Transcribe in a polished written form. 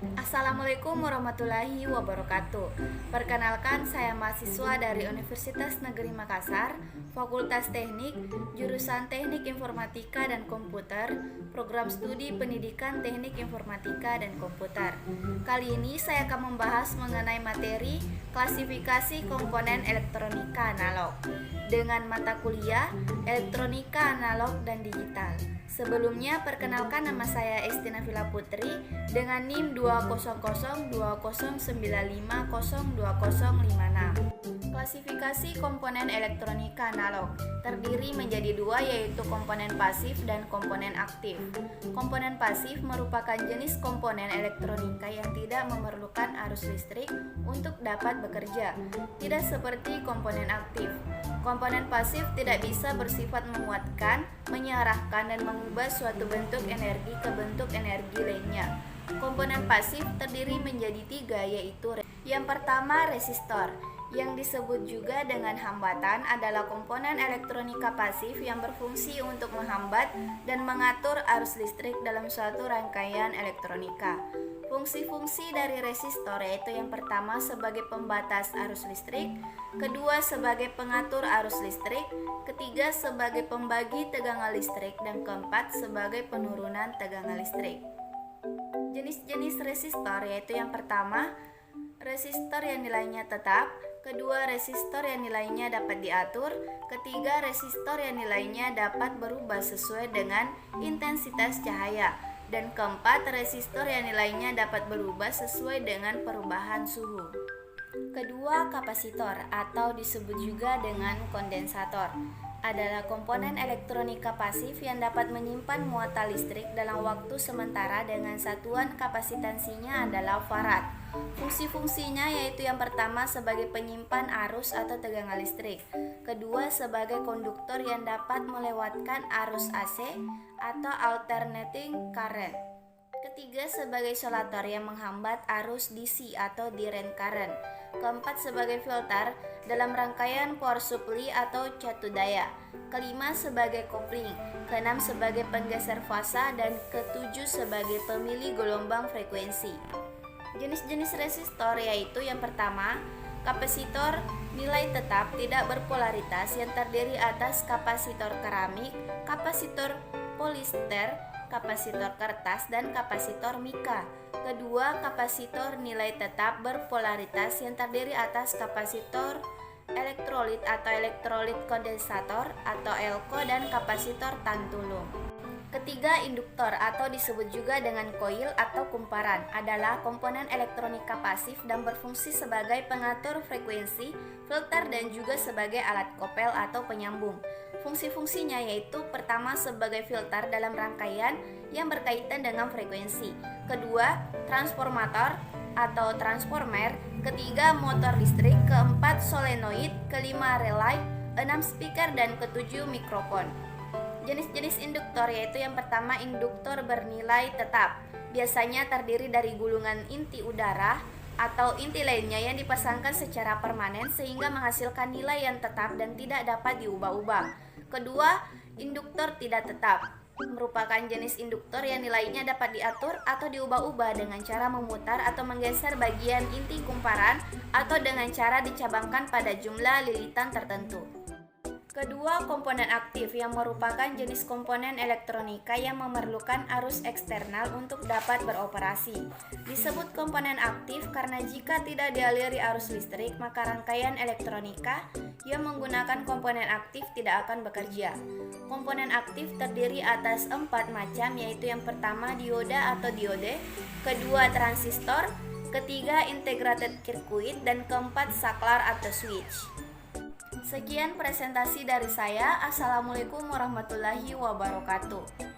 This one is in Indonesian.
Assalamualaikum warahmatullahi wabarakatuh. Perkenalkan, saya mahasiswa dari Universitas Negeri Makassar, Fakultas Teknik, jurusan Teknik Informatika dan Komputer, Program Studi Pendidikan Teknik Informatika dan Komputer. Kali ini saya akan membahas mengenai materi klasifikasi komponen elektronika analog dengan mata kuliah Elektronika Analog dan Digital. Sebelumnya, perkenalkan, nama saya Esti Nafila Putri dengan NIM 2002095020056. Klasifikasi komponen elektronika analog terdiri menjadi dua, yaitu komponen pasif dan komponen aktif. Komponen pasif merupakan jenis komponen elektronika yang tidak memerlukan arus listrik untuk dapat bekerja, tidak seperti komponen aktif. Komponen pasif tidak bisa bersifat menguatkan, mengarahkan, dan mengubah suatu bentuk energi ke bentuk energi lainnya. Komponen pasif terdiri menjadi tiga, yaitu yang pertama resistor, yang disebut juga dengan hambatan, adalah komponen elektronika pasif yang berfungsi untuk menghambat dan mengatur arus listrik dalam suatu rangkaian elektronika. Fungsi-fungsi dari resistor yaitu yang pertama sebagai pembatas arus listrik, kedua sebagai pengatur arus listrik, ketiga sebagai pembagi tegangan listrik, dan keempat sebagai penurunan tegangan listrik. Jenis-jenis resistor yaitu yang pertama resistor yang nilainya tetap, kedua resistor yang nilainya dapat diatur, ketiga resistor yang nilainya dapat berubah sesuai dengan intensitas cahaya, dan keempat resistor yang nilainya dapat berubah sesuai dengan perubahan suhu. Kedua, kapasitor atau disebut juga dengan kondensator adalah komponen elektronika pasif yang dapat menyimpan muatan listrik dalam waktu sementara dengan satuan kapasitansinya adalah farad. Fungsi-fungsinya yaitu yang pertama sebagai penyimpan arus atau tegangan listrik, kedua sebagai konduktor yang dapat melewatkan arus AC atau alternating current, ketiga sebagai isolator yang menghambat arus DC atau direct current, keempat sebagai filter dalam rangkaian power supply atau catu daya, kelima sebagai kopling, keenam sebagai penggeser fasa, dan ketujuh sebagai pemilih gelombang frekuensi. Jenis-jenis resistor yaitu yang pertama kapasitor nilai tetap tidak berpolaritas yang terdiri atas kapasitor keramik, kapasitor polister, kapasitor kertas, dan kapasitor mika. Kedua, kapasitor nilai tetap berpolaritas yang terdiri atas kapasitor elektrolit atau elektrolit kondensator atau ELKO, dan kapasitor tantulum. Ketiga, induktor atau disebut juga dengan koil atau kumparan adalah komponen elektronika pasif dan berfungsi sebagai pengatur frekuensi, filter, dan juga sebagai alat kopel atau penyambung. Fungsi-fungsinya yaitu pertama sebagai filter dalam rangkaian yang berkaitan dengan frekuensi, kedua transformator atau transformer, ketiga motor listrik, keempat solenoid, kelima relay, enam speaker, dan ketujuh mikrofon. Jenis-jenis induktor yaitu yang pertama induktor bernilai tetap, biasanya terdiri dari gulungan inti udara atau inti lainnya yang dipasangkan secara permanen sehingga menghasilkan nilai yang tetap dan tidak dapat diubah-ubah. Kedua, induktor tidak tetap merupakan jenis induktor yang nilainya dapat diatur atau diubah-ubah dengan cara memutar atau menggeser bagian inti kumparan atau dengan cara dicabangkan pada jumlah lilitan tertentu. Kedua, komponen aktif yang merupakan jenis komponen elektronika yang memerlukan arus eksternal untuk dapat beroperasi. Disebut komponen aktif karena jika tidak dialiri arus listrik, maka rangkaian elektronika yang menggunakan komponen aktif tidak akan bekerja. Komponen aktif terdiri atas 4 macam, yaitu yang pertama dioda atau diode, kedua transistor, ketiga integrated circuit, dan keempat saklar atau switch. Sekian presentasi dari saya. Assalamualaikum warahmatullahi wabarakatuh.